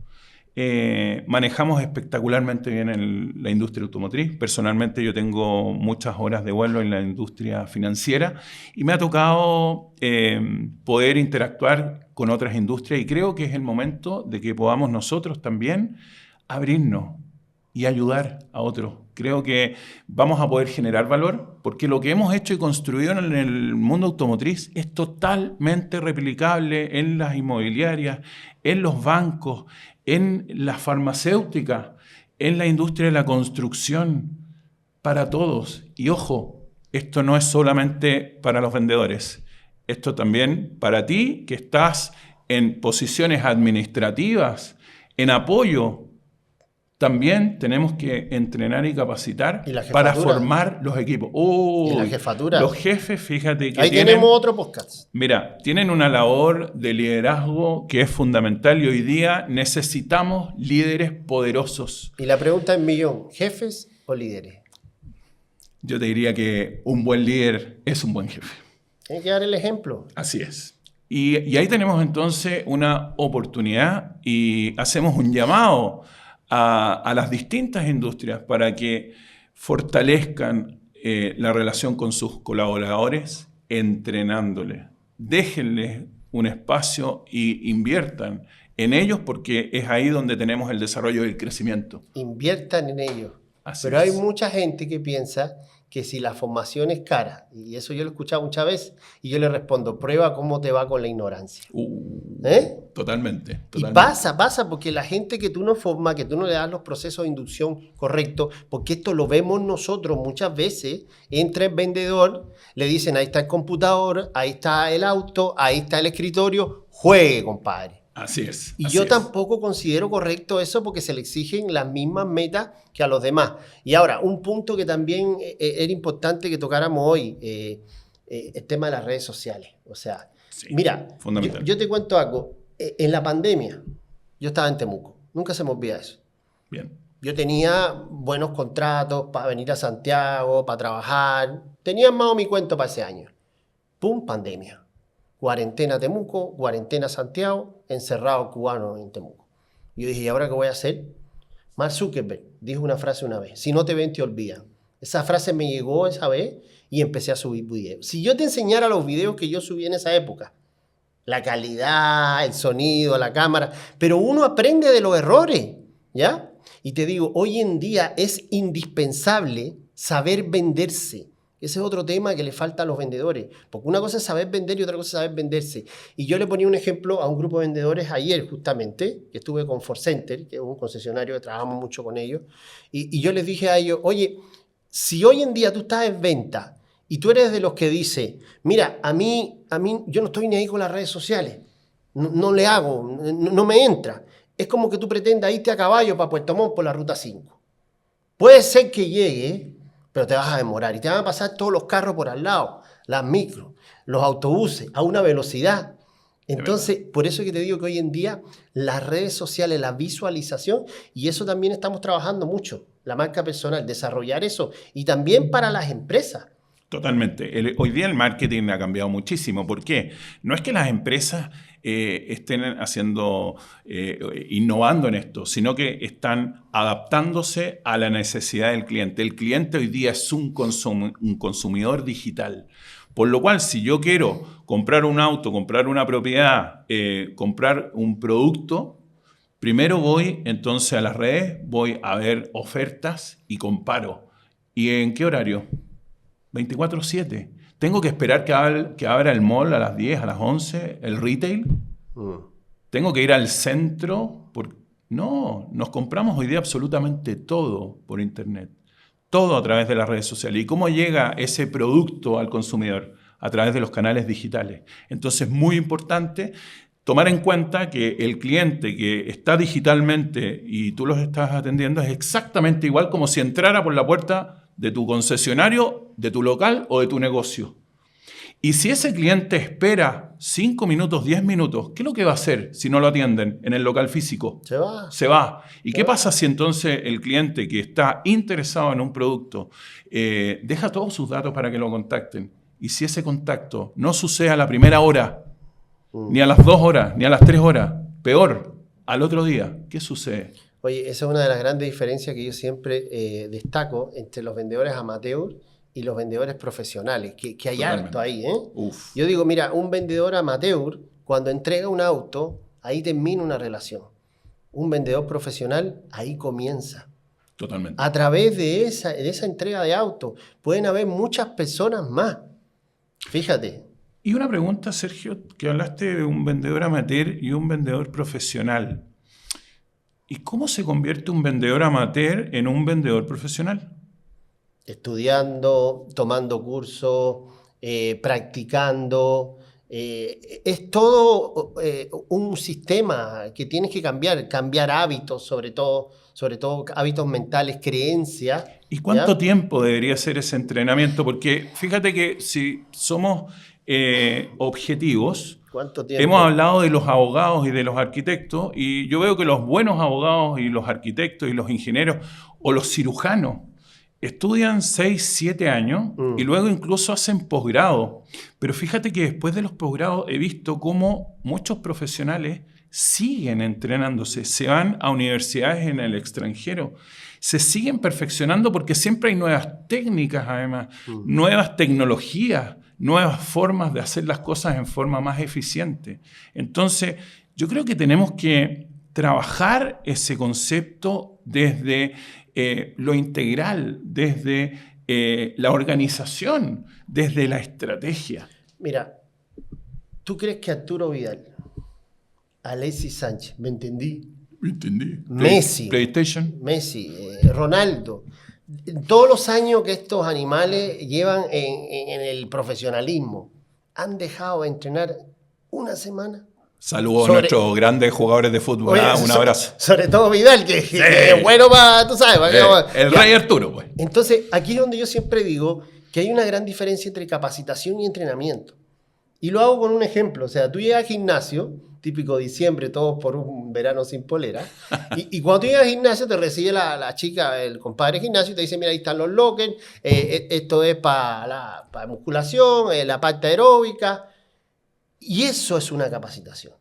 Manejamos espectacularmente bien en la industria automotriz. Personalmente yo tengo muchas horas de vuelo en la industria financiera y me ha tocado poder interactuar con otras industrias y creo que es el momento de que podamos nosotros también abrirnos y ayudar a otros. Creo que vamos a poder generar valor porque lo que hemos hecho y construido en el mundo automotriz es totalmente replicable en las inmobiliarias, en los bancos, en la farmacéutica, en la industria de la construcción, para todos. Y ojo, esto no es solamente para los vendedores, esto también para ti que estás en posiciones administrativas, en apoyo. También tenemos que entrenar y capacitar para formar los equipos. ¿Y la jefatura? Los jefes, fíjate que ahí tenemos otro podcast. Mira, tienen una labor de liderazgo que es fundamental y hoy día necesitamos líderes poderosos. Y la pregunta es millón, ¿jefes o líderes? Yo te diría que un buen líder es un buen jefe. Hay que dar el ejemplo. Así es. Y ahí tenemos entonces una oportunidad y hacemos un llamado a las distintas industrias para que fortalezcan la relación con sus colaboradores entrenándoles. Déjenles un espacio y inviertan en ellos porque es ahí donde tenemos el desarrollo y el crecimiento. Inviertan en ellos. Así Pero es. hay mucha gente que piensa que si la formación es cara, y eso yo lo he escuchado muchas veces, y yo le respondo, prueba cómo te va con la ignorancia. Totalmente. Y pasa, porque la gente que tú no formas, que tú no le das los procesos de inducción correctos, porque esto lo vemos nosotros muchas veces, entra el vendedor, le dicen, ahí está el computador, ahí está el auto, ahí está el escritorio, juegue, compadre. Así es. Y yo tampoco considero correcto eso porque se le exigen las mismas metas que a los demás. Y ahora, un punto que también era importante que tocáramos hoy, el tema de las redes sociales. O sea, sí, mira, yo te cuento algo. En la pandemia, yo estaba en Temuco. Nunca se me olvida eso. Bien. Yo tenía buenos contratos para venir a Santiago, para trabajar. Tenía armado mi cuento para ese año. ¡Pum! Pandemia. Cuarentena Temuco, cuarentena Santiago, encerrado cubano en Temuco. Yo dije, ¿y ahora qué voy a hacer? Mark Zuckerberg dijo una frase una vez, si no te ven, te olvidan. Esa frase me llegó esa vez y empecé a subir videos. Si yo te enseñara los videos que yo subí en esa época, la calidad, el sonido, la cámara, pero uno aprende de los errores, ¿ya? Y te digo, hoy en día es indispensable saber venderse. Ese es otro tema que le falta a los vendedores, porque una cosa es saber vender y otra cosa es saber venderse. Y yo le ponía un ejemplo a un grupo de vendedores ayer justamente, que estuve con Ford Center, que es un concesionario que trabajamos mucho con ellos, y yo les dije a ellos, oye, si hoy en día tú estás en venta y tú eres de los que dice, mira, a mí yo no estoy ni ahí con las redes sociales, no le hago, no me entra. Es como que tú pretendas irte a caballo para Puerto Montt por la Ruta 5. Puede ser que llegue, pero te vas a demorar y te van a pasar todos los carros por al lado, las micros, los autobuses, a una velocidad. Entonces, por eso es que te digo que hoy en día las redes sociales, la visualización, y eso también estamos trabajando mucho, la marca personal, desarrollar eso, y también para las empresas. Totalmente. Hoy día el marketing ha cambiado muchísimo. ¿Por qué? No es que las empresas estén innovando en esto, sino que están adaptándose a la necesidad del cliente. El cliente hoy día es un consumidor digital. Por lo cual, si yo quiero comprar un auto, comprar una propiedad, comprar un producto, primero voy entonces a las redes, voy a ver ofertas y comparo. ¿Y en qué horario? 24/7. ¿Tengo que esperar que abra el mall a las 10, a las 11, el retail? ¿Tengo que ir al centro? No, nos compramos hoy día absolutamente todo por internet. Todo a través de las redes sociales. ¿Y cómo llega ese producto al consumidor? A través de los canales digitales. Entonces, muy importante tomar en cuenta que el cliente que está digitalmente y tú los estás atendiendo es exactamente igual como si entrara por la puerta de tu concesionario, de tu local o de tu negocio. Y si ese cliente espera 5 minutos, 10 minutos, ¿qué es lo que va a hacer si no lo atienden en el local físico? Se va. Se va. ¿Y qué pasa si entonces el cliente que está interesado en un producto deja todos sus datos para que lo contacten? Y si ese contacto no sucede a la primera hora, ni a las 2 horas, ni a las 3 horas, peor, al otro día, ¿qué sucede? Oye, esa es una de las grandes diferencias que yo siempre destaco entre los vendedores amateur y los vendedores profesionales, que hay harto ahí, ¿eh? Uf. Yo digo, mira, un vendedor amateur, cuando entrega un auto, ahí termina una relación. Un vendedor profesional, ahí comienza. Totalmente. A través de esa entrega de auto, pueden haber muchas personas más. Fíjate. Y una pregunta, Sergio, que hablaste de un vendedor amateur y un vendedor profesional. ¿Y cómo se convierte un vendedor amateur en un vendedor profesional? Estudiando, tomando cursos, practicando. Es todo un sistema que tienes que cambiar hábitos, sobre todo hábitos mentales, creencias. ¿Y cuánto ¿ya? tiempo debería ser ese entrenamiento? Porque fíjate que si somos objetivos, ¿Cuánto tiempo? hemos hablado de los abogados y de los arquitectos, y yo veo que los buenos abogados y los arquitectos y los ingenieros o los cirujanos estudian 6, 7 años y luego incluso hacen posgrado. Pero fíjate que después de los posgrados he visto cómo muchos profesionales siguen entrenándose, se van a universidades en el extranjero, se siguen perfeccionando porque siempre hay nuevas técnicas, además, nuevas tecnologías, nuevas formas de hacer las cosas en forma más eficiente. Entonces, yo creo que tenemos que trabajar ese concepto desde lo integral, desde la organización, desde la estrategia. Mira, ¿tú crees que Arturo Vidal, Alexis Sánchez, ¿me entendí? Messi, Ronaldo, todos los años que estos animales llevan en el profesionalismo, han dejado de entrenar una semana? Saludos a nuestros grandes jugadores de fútbol. Oye, un abrazo. Sobre todo Vidal, que es bueno para, tú sabes. El rey Arturo, pues. Entonces, aquí es donde yo siempre digo que hay una gran diferencia entre capacitación y entrenamiento. Y lo hago con un ejemplo. O sea, tú llegas al gimnasio, típico diciembre, todos por un verano sin polera, y cuando tú llegas al gimnasio te recibe la chica, el compadre de gimnasio, y te dice, mira, ahí están los lockers, esto es para musculación, la parte aeróbica. Y eso es una capacitación.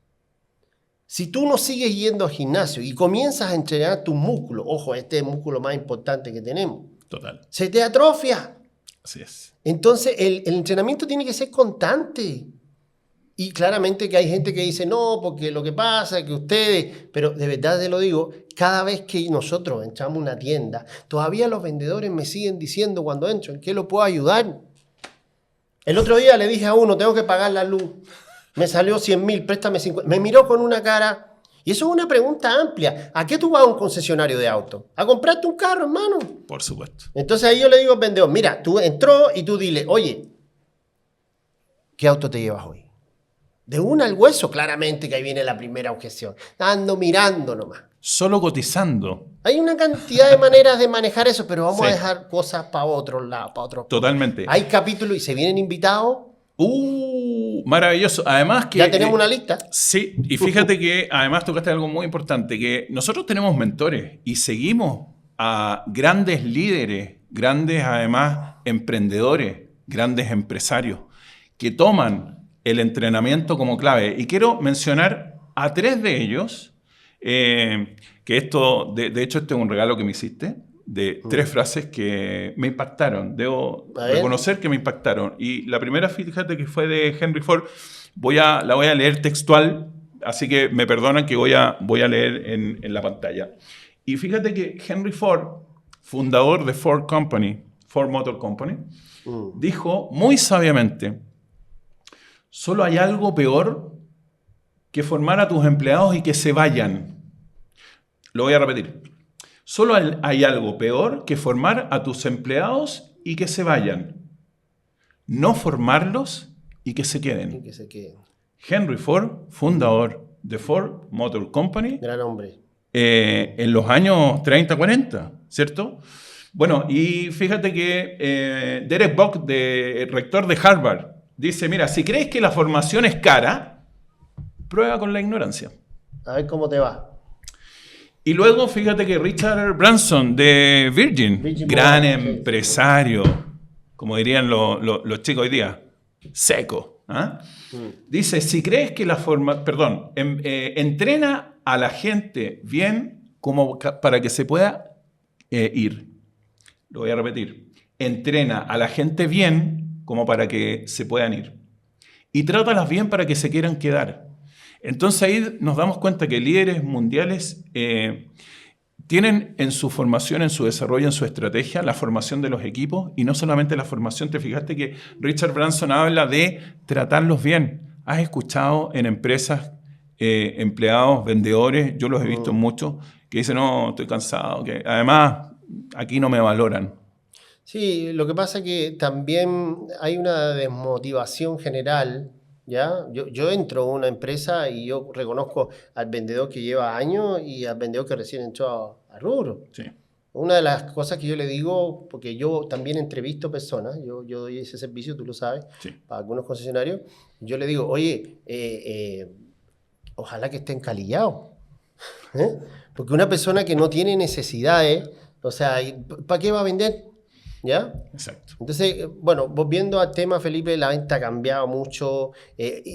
Si tú no sigues yendo al gimnasio y comienzas a entrenar tus músculos, ojo, este es el músculo más importante que tenemos. Total. Se te atrofia. Así es. Entonces, el entrenamiento tiene que ser constante. Y claramente que hay gente que dice, no, porque lo que pasa es que ustedes, pero de verdad te lo digo, cada vez que nosotros entramos a una tienda, todavía los vendedores me siguen diciendo cuando entro, ¿en qué lo puedo ayudar? El otro día le dije a uno, tengo que pagar la luz. Me salió 100.000, préstame 50. Me miró con una cara. Y eso es una pregunta amplia. ¿A qué tú vas a un concesionario de auto? ¿A comprarte un carro, hermano? Por supuesto. Entonces ahí yo le digo al vendedor, mira, tú entró y tú dile, oye, ¿qué auto te llevas hoy? De una al hueso, claramente que ahí viene la primera objeción. Ando mirando nomás. Solo cotizando. Hay una cantidad de maneras de manejar eso, pero vamos a dejar cosas para otro lado, para otro. Totalmente. Hay capítulos y se vienen invitados. Maravilloso. Además que... Ya tenemos una lista. Sí, y fíjate que además tocaste algo muy importante, que nosotros tenemos mentores y seguimos a grandes líderes, grandes además emprendedores, grandes empresarios, que toman el entrenamiento como clave. Y quiero mencionar a 3 de ellos, que esto, de hecho, este es un regalo que me hiciste, de 3 frases que me impactaron. Debo reconocer que me impactaron. Y la primera, fíjate que fue de Henry Ford. La voy a leer textual, así que me perdonan que voy a leer en la pantalla. Y fíjate que Henry Ford, fundador de Ford Motor Company, dijo muy sabiamente, solo hay algo peor que formar a tus empleados y que se vayan. Lo voy a repetir. Solo hay algo peor que formar a tus empleados y que se vayan. No formarlos y que se queden. Henry Ford, fundador de Ford Motor Company. Gran hombre. En los años 30, 40, ¿cierto? Bueno, y fíjate que Derek Bock, rector de Harvard, Dice, mira, si crees que la formación es cara, prueba con la ignorancia. A ver cómo te va. Y luego, fíjate que Richard Branson de Virgin gran Mobile, empresario, como dirían los chicos hoy día, seco. ¿Ah? Dice, si crees que entrena a la gente bien como para que se pueda ir. Lo voy a repetir. Entrena a la gente bien como para que se puedan ir. Y trátalas bien para que se quieran quedar. Entonces ahí nos damos cuenta que líderes mundiales tienen en su formación, en su desarrollo, en su estrategia, la formación de los equipos y no solamente la formación. Te fijaste que Richard Branson habla de tratarlos bien. ¿Has escuchado en empresas empleados, vendedores? Yo los he visto muchos que dicen, no, estoy cansado, que además aquí no me valoran. Sí, lo que pasa es que también hay una desmotivación general, ¿ya? Yo entro a una empresa y yo reconozco al vendedor que lleva años y al vendedor que recién entró a rubro. Sí. Una de las cosas que yo le digo, porque yo también entrevisto personas, yo doy ese servicio, tú lo sabes, Sí. para algunos concesionarios, yo le digo, oye, ojalá que estén calillados. ¿Eh? Porque una persona que no tiene necesidades, o sea, ¿para qué va a vender? ¿Ya? Exacto. Entonces, bueno, volviendo al tema, Felipe, la venta ha cambiado mucho.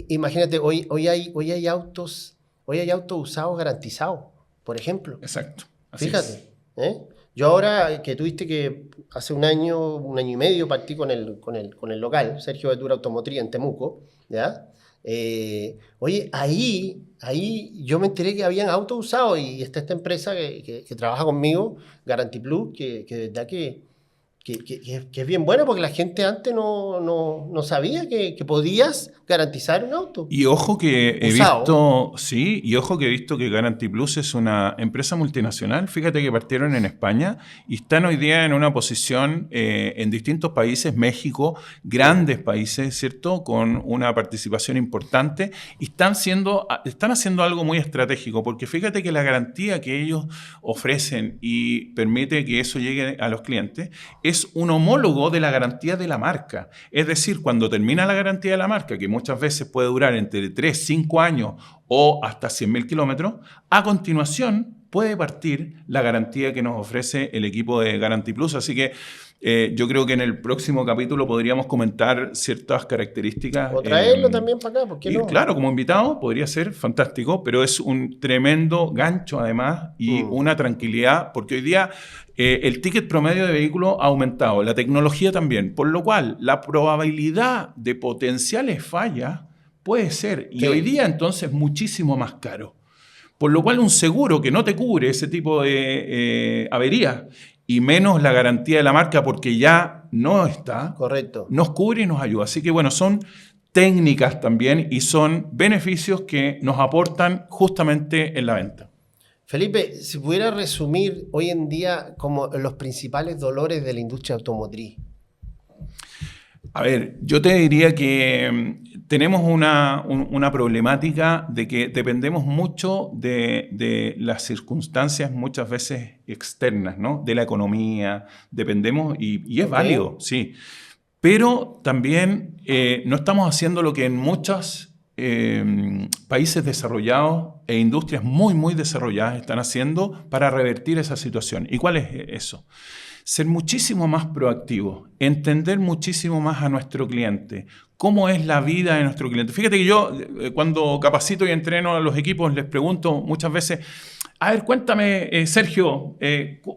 Imagínate, hoy hay autos usados garantizados, por ejemplo. Exacto. Así Fíjate. Yo ahora que tuviste que hace un año y medio partí con el local, Sergio Ventura Automotriz en Temuco, ¿ya? Oye, ahí yo me enteré que habían autos usados y está esta empresa que trabaja conmigo, Guarantee Plus, que de verdad que es bien buena porque la gente antes no sabía que podías garantizar un auto. Y ojo que he usado. visto que Guarantee Plus es una empresa multinacional. Fíjate que partieron en España y están hoy día en una posición en distintos países, México, grandes países, ¿cierto? Con una participación importante y están haciendo algo muy estratégico, porque fíjate que la garantía que ellos ofrecen y permite que eso llegue a los clientes es un homólogo de la garantía de la marca. Es decir, cuando termina la garantía de la marca, que muchas veces puede durar entre 3, 5 años o hasta 100.000 kilómetros, a continuación puede partir la garantía que nos ofrece el equipo de Guarantee Plus. Así que yo creo que en el próximo capítulo podríamos comentar ciertas características. O traerlo también para acá, ¿por qué no? Claro, como invitado podría ser fantástico, pero es un tremendo gancho además y una tranquilidad, porque hoy día el ticket promedio de vehículo ha aumentado, la tecnología también, por lo cual la probabilidad de potenciales fallas puede ser, y hoy día entonces muchísimo más caro. Por lo cual un seguro que no te cubre ese tipo de averías y menos la garantía de la marca porque ya no está, correcto, nos cubre y nos ayuda. Así que bueno, son técnicas también y son beneficios que nos aportan justamente en la venta. Felipe, si pudiera resumir hoy en día como los principales dolores de la industria automotriz. A ver, yo te diría que tenemos una problemática de que dependemos mucho de las circunstancias muchas veces externas, ¿no? De la economía, dependemos y es válido, sí. Pero también no estamos haciendo lo que en muchos países desarrollados e industrias muy, muy desarrolladas están haciendo para revertir esa situación. ¿Y cuál es eso? Ser muchísimo más proactivo, entender muchísimo más a nuestro cliente, cómo es la vida de nuestro cliente. Fíjate que yo cuando capacito y entreno a los equipos les pregunto muchas veces, a ver, cuéntame, Sergio,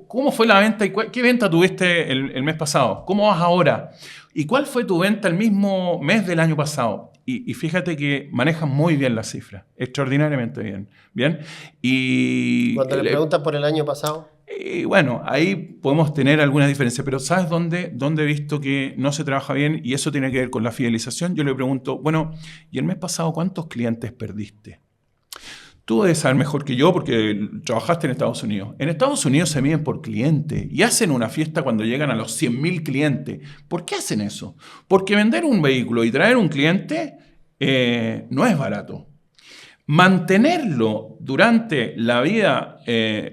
¿cómo fue la venta y qué venta tuviste el mes pasado? ¿Cómo vas ahora? ¿Y cuál fue tu venta el mismo mes del año pasado? Y fíjate que manejan muy bien las cifras, extraordinariamente bien. ¿Bien? Y cuando le preguntan por el año pasado. Y bueno, ahí podemos tener algunas diferencias, pero ¿sabes dónde he visto que no se trabaja bien? Y eso tiene que ver con la fidelización. Yo le pregunto, bueno, ¿y el mes pasado cuántos clientes perdiste? Tú debes saber mejor que yo porque trabajaste en Estados Unidos. En Estados Unidos se miden por cliente y hacen una fiesta cuando llegan a los 100.000 clientes. ¿Por qué hacen eso? Porque vender un vehículo y traer un cliente no es barato. Mantenerlo durante la vida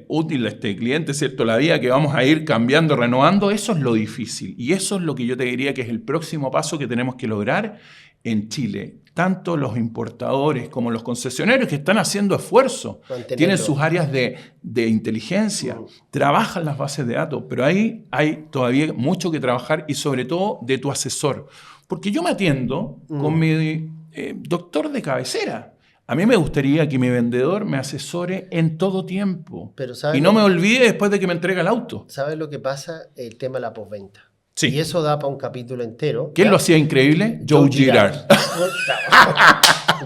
útil de este cliente, ¿cierto? La vida que vamos a ir cambiando, renovando, eso es lo difícil. Y eso es lo que yo te diría que es el próximo paso que tenemos que lograr en Chile, tanto los importadores como los concesionarios que están haciendo esfuerzo, tienen sus áreas de inteligencia, trabajan las bases de datos, pero ahí hay todavía mucho que trabajar y sobre todo de tu asesor. Porque yo me atiendo con mi doctor de cabecera. A mí me gustaría que mi vendedor me asesore en todo tiempo y no me olvide después de que me entrega el auto. ¿Sabes lo que pasa? El tema de la postventa. Sí. Y eso da para un capítulo entero. ¿Quién lo hacía increíble? Joe Girard.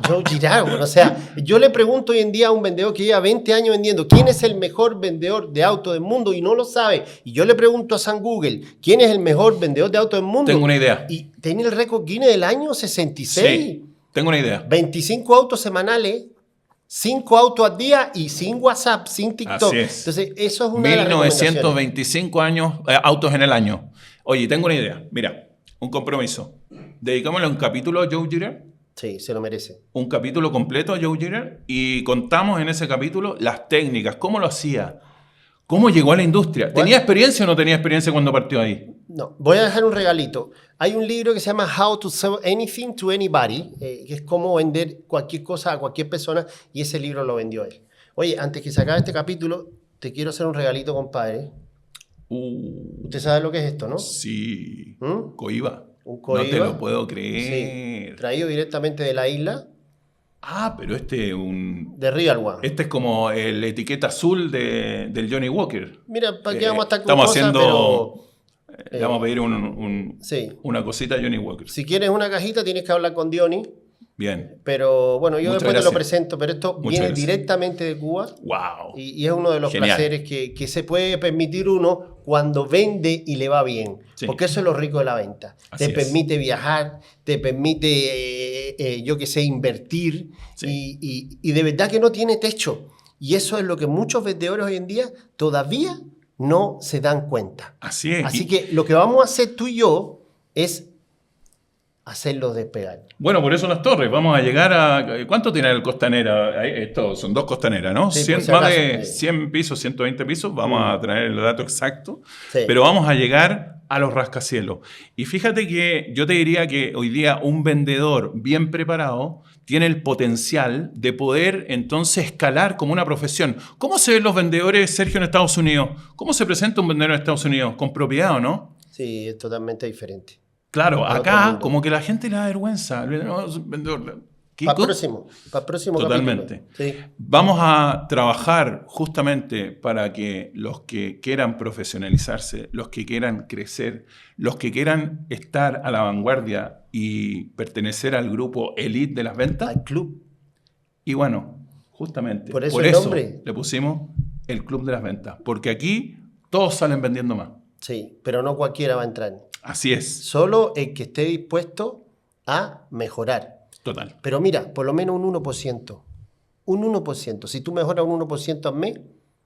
Joe Girard. O sea, yo le pregunto hoy en día a un vendedor que lleva 20 años vendiendo, ¿quién es el mejor vendedor de auto del mundo? Y no lo sabe. Y yo le pregunto a San Google, ¿quién es el mejor vendedor de auto del mundo? Tengo una idea. Y tiene el récord Guinness del año 66. Sí, tengo una idea. 25 autos semanales, 5 autos al día y sin WhatsApp, sin TikTok. Así es. Entonces, eso es una de las recomendaciones. 1925 años, autos en el año. Oye, tengo una idea. Mira, un compromiso. Dedicámosle un capítulo a Joe Girard. Sí, se lo merece. Un capítulo completo a Joe Girard y contamos en ese capítulo las técnicas, cómo lo hacía, cómo llegó a la industria. ¿Tenía experiencia o no tenía experiencia cuando partió ahí? No, voy a dejar un regalito. Hay un libro que se llama How to Sell Anything to Anybody, que es cómo vender cualquier cosa a cualquier persona, y ese libro lo vendió él. Oye, antes que se acabe este capítulo, te quiero hacer un regalito, compadre. Usted sabe lo que es esto, ¿no? Sí. ¿Mm? Coiba. Un Coiba. No te lo puedo creer. Sí. Traído directamente de la isla. Ah, pero este De Real One. Este es como la etiqueta azul del Johnny Walker. Mira, ¿para qué vamos a estar con estamos cosas? haciendo... Pero, le vamos a pedir sí. una cosita a Johnny Walker. Si quieres una cajita, tienes que hablar con Diony. Bien. Pero bueno, yo Muchas después gracias. te lo presento, pero esto viene directamente de Cuba. ¡Wow! Y es uno de los Genial. placeres que se puede permitir uno cuando vende y le va bien. Sí. Porque eso es lo rico de la venta. Así Te es. permite viajar, te permite, yo qué sé, invertir. Sí. Y de verdad que no tiene techo. Y eso es lo que muchos vendedores hoy en día todavía no se dan cuenta. Así es. Así que lo que vamos a hacer tú y yo es hacerlos despegar. Bueno, por eso las torres. Vamos a llegar a... ¿Cuánto tiene el Costanera? Esto son 2 costaneras, ¿no? Sí, 100, por si más acaso. de 100 pisos, 120 pisos. Vamos a traer el dato exacto. Sí. Pero vamos a llegar a los rascacielos. Y fíjate que yo te diría que hoy día un vendedor bien preparado tiene el potencial de poder entonces escalar como una profesión. ¿Cómo se ven los vendedores, Sergio, en Estados Unidos? ¿Cómo se presenta un vendedor en Estados Unidos? ¿Con propiedad o no? Sí, es totalmente diferente. Claro, Para otro acá mundo. como que la gente le da vergüenza. No, es un vendedor. Para el próximo Totalmente. capítulo. Sí. Vamos a trabajar justamente para que los que quieran profesionalizarse, los que quieran crecer, los que quieran estar a la vanguardia y pertenecer al grupo elite de las ventas. Al club. Y bueno, justamente Por eso el nombre. le pusimos el Club de las Ventas. Porque aquí todos salen vendiendo más. Sí, pero no cualquiera va a entrar. Así es. Solo el que esté dispuesto a mejorar. Total. Pero mira, por lo menos un 1%. Un 1%. Si tú mejoras un 1% al mes,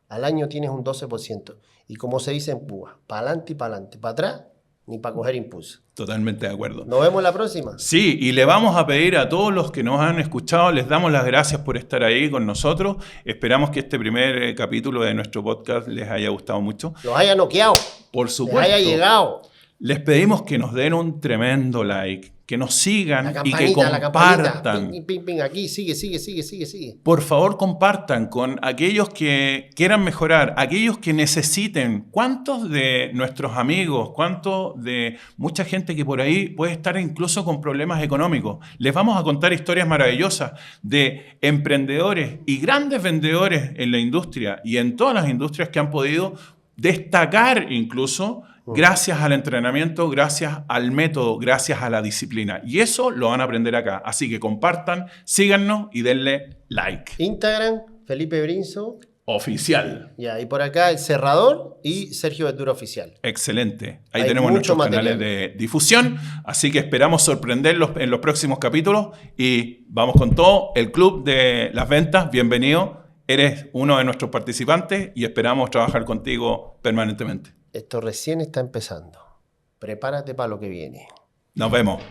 al año tienes un 12%. Y como se dice en Cuba, para adelante y para adelante. Para atrás, ni para coger impulso. Totalmente de acuerdo. Nos vemos la próxima. Sí, y le vamos a pedir a todos los que nos han escuchado, les damos las gracias por estar ahí con nosotros. Esperamos que este primer capítulo de nuestro podcast les haya gustado mucho. Los haya noqueado. Por Les supuesto. haya llegado. Les pedimos que nos den un tremendo like, que nos sigan La y que campanita, la campanita. compartan. Ping, ping, ping, aquí, sigue. Por favor, compartan con aquellos que quieran mejorar, aquellos que necesiten. ¿Cuántos de nuestros amigos, cuántos de mucha gente que por ahí puede estar incluso con problemas económicos? Les vamos a contar historias maravillosas de emprendedores y grandes vendedores en la industria y en todas las industrias que han podido destacar incluso gracias al entrenamiento, gracias al método, gracias a la disciplina. Y eso lo van a aprender acá. Así que compartan, síganos y denle like. Instagram, Felipe Brinzo. Oficial. Ya, y por acá el Cerrador y Sergio Ventura Oficial. Excelente. Ahí Hay tenemos mucho nuestros material. canales de difusión. Así que esperamos sorprenderlos en los próximos capítulos. Y vamos con todo. El Club de las Ventas, bienvenido. Eres uno de nuestros participantes y esperamos trabajar contigo permanentemente. Esto recién está empezando. Prepárate para lo que viene. Nos vemos.